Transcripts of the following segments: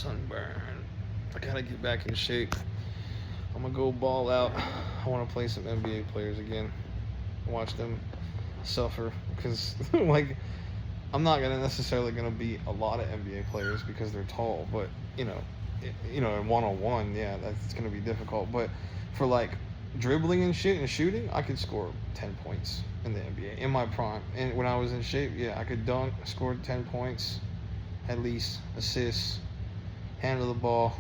sunburn. I gotta get back in shape. I'm gonna go ball out. I want to play some NBA players again. Watch them suffer because, like, I'm not necessarily gonna beat a lot of NBA players because they're tall, but in one-on-one, yeah, that's gonna be difficult. But for like dribbling and shit and shooting, I could score 10 points in the NBA in my prime. And when I was in shape, yeah, I could dunk, scored 10 points, at least assists, handle the ball,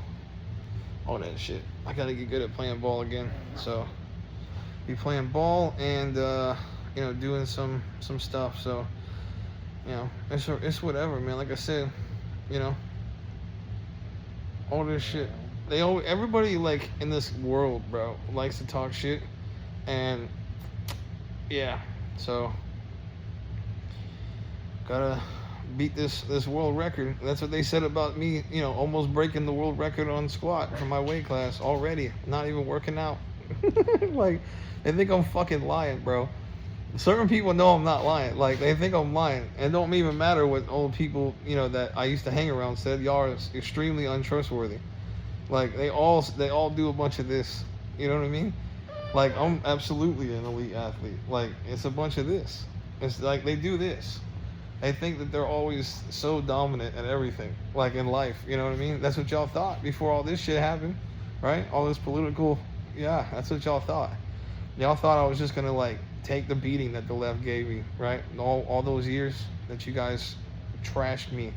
all that shit. I gotta get good at playing ball again. So be playing ball and doing some stuff. So it's whatever, man. Like I said, all this shit. Everybody like in this world, bro, likes to talk shit, and yeah, so gotta beat this world record. That's what they said about me, almost breaking the world record on squat for my weight class already. Not even working out. Like, they think I'm fucking lying, bro. Certain people know I'm not lying. Like, they think I'm lying. And it don't even matter what old people, that I used to hang around said. Y'all are extremely untrustworthy. Like, they all do a bunch of this. You know what I mean? Like, I'm absolutely an elite athlete. Like, it's a bunch of this. It's like they do this. They think that they're always so dominant at everything, like in life. You know what I mean? That's what y'all thought before all this shit happened, right? All this political, yeah, that's what y'all thought. Y'all thought I was just gonna like take the beating that the left gave me, right? All those years that you guys trashed me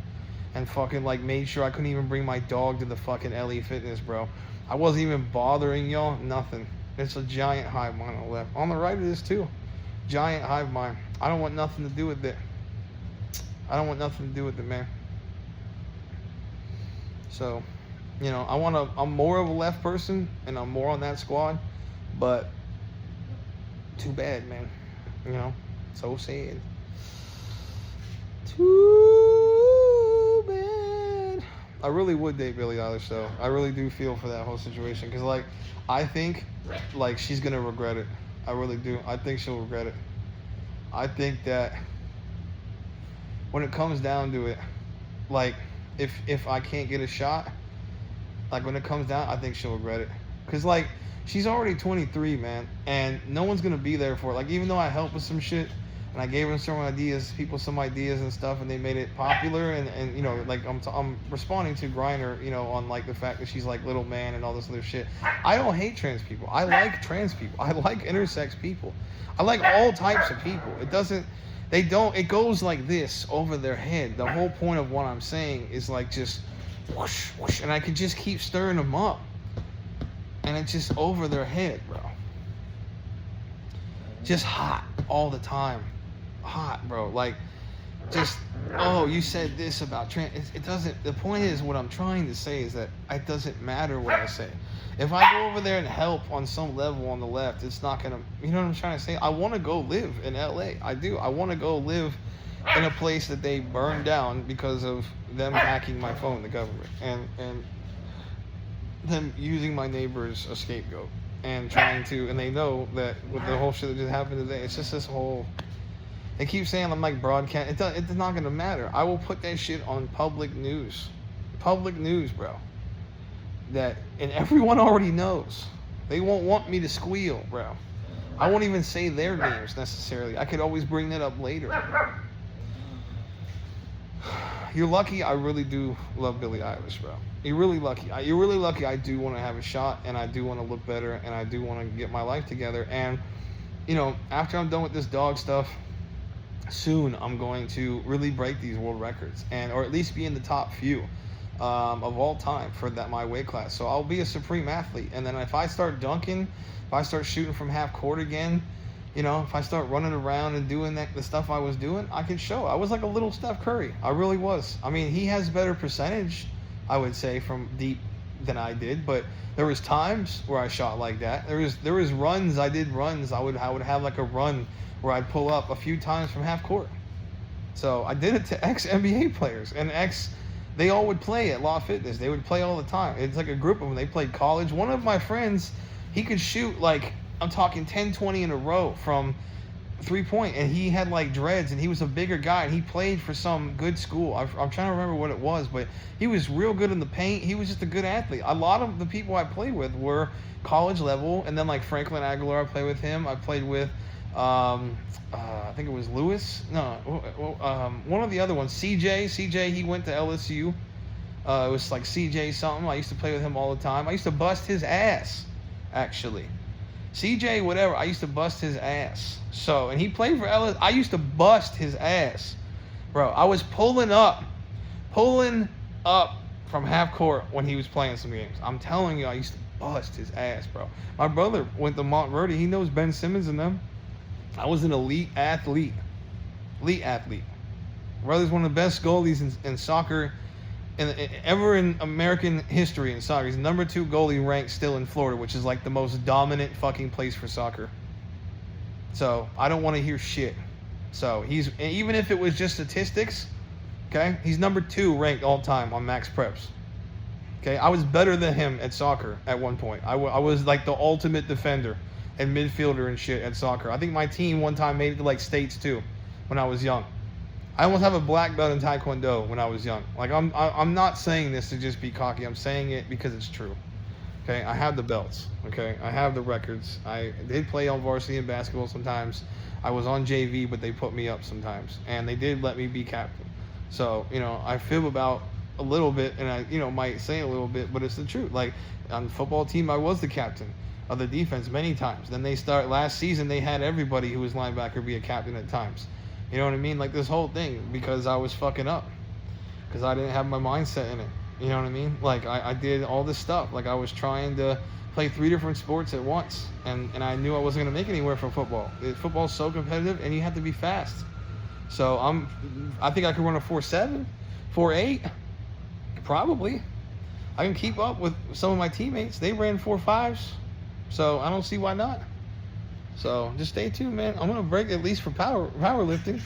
and fucking like made sure I couldn't even bring my dog to the fucking LA Fitness, bro. I wasn't even bothering y'all, nothing. It's a giant hive mind on the left. On the right it is too. Giant hive mind. I don't want nothing to do with it. I don't want nothing to do with it, man. So, I'm more of a left person, and I'm more on that squad, but too bad, man. So sad. Too bad. I really would date Billie Eilish, though. I really do feel for that whole situation, because, like, I think, like, she's going to regret it. I really do. I think she'll regret it. I think that when it comes down to it, like, if I can't get a shot, like, when it comes down, I think she'll regret it. Because, like, she's already 23, man, and no one's going to be there for it. Like, even though I helped with some shit, and I gave her some ideas and stuff, and they made it popular, and like, I'm responding to Griner, on, like, the fact that she's, like, little man and all this other shit. I don't hate trans people. I like trans people. I like intersex people. I like all types of people. It goes like this over their head. The whole point of what I'm saying is like just whoosh, whoosh, and I could just keep stirring them up. And it's just over their head, bro. Just hot all the time. Hot, bro. Like, just, oh, you said this about trans. It doesn't, the point is, what I'm trying to say is that it doesn't matter what I say. If I go over there and help on some level on the left, it's not going to, you know what I'm trying to say? I want to go live in LA. I do. I want to go live in a place that they burned down because of them hacking my phone, the government, and them using my neighbor as a scapegoat and trying to, and they know that with the whole shit that just happened today, it's just this whole, they keep saying I'm like broadcast. It's not going to matter. I will put that shit on public news. Public news, bro. And everyone already knows. They won't want me to squeal, bro. I won't even say their names necessarily. I could always bring that up later. You're lucky. I really do love Billie Eilish, bro. You're really lucky. You're really lucky. I do want to have a shot, and I do want to look better, and I do want to get my life together. And after I'm done with this dog stuff, soon I'm going to really break these world records, or at least be in the top few of all time for my weight class. So I'll be a supreme athlete, and then if I start dunking, if I start shooting from half court again, if I start running around and doing the stuff I was doing, I can show. I was like a little Steph Curry. I really was. I mean, he has better percentage, I would say, from deep than I did, but there was times where I shot like that. There was runs. I did runs. I would have like a run where I'd pull up a few times from half court. So I did it to ex-NBA players, and they all would play at Law Fitness. They would play all the time. It's like a group of them. They played college. One of my friends, he could shoot like, I'm talking 10, 20 in a row from 3-point, and he had like dreads, and he was a bigger guy, and he played for some good school. I'm trying to remember what it was, but he was real good in the paint. He was just a good athlete. A lot of the people I played with were college level, and then like Franklin Aguilar, I played with him. I played with I think it was Lewis. No, one of the other ones, CJ. He went to LSU. It was like CJ something. I used to play with him all the time. I used to bust his ass, actually. CJ, whatever, I used to bust his ass. So, and he played for LSU. I used to bust his ass. Bro, I was pulling up from half court when he was playing some games. I'm telling you, I used to bust his ass, bro. My brother went to Montverde. He knows Ben Simmons and them. I was an elite athlete. Brother's one of the best goalies in soccer ever in American history in soccer. He's number 2 goalie ranked still in Florida, which is like the most dominant fucking place for soccer. So I don't want to hear shit. So he's, even if it was just statistics, okay, he's number 2 ranked all time on Max Preps. Okay, I was better than him at soccer at one point. I was like the ultimate defender and midfielder and shit at soccer. I think my team one time made it to like states too when I was young. I almost have a black belt in Taekwondo when I was young. Like I'm not saying this to just be cocky. I'm saying it because it's true. Okay, I have the belts. Okay, I have the records. I did play on varsity in basketball sometimes. I was on JV, but they put me up sometimes, and they did let me be captain. So I fib about a little bit, and I might say a little bit, but it's the truth. Like on the football team, I was the captain of the defense many times. Then last season they had everybody who was linebacker be a captain at times. You know what I mean? Like this whole thing, because I was fucking up, because I didn't have my mindset in it. You know what I mean? Like I did all this stuff. Like I was trying to play 3 different sports at once, and I knew I wasn't gonna make anywhere for football. Football's so competitive, and you have to be fast. So I think I could run a 4.7, 4.8, probably. I can keep up with some of my teammates. They ran 4.5s. So I don't see why not. So just stay tuned, man. I'm gonna break at least for powerlifting.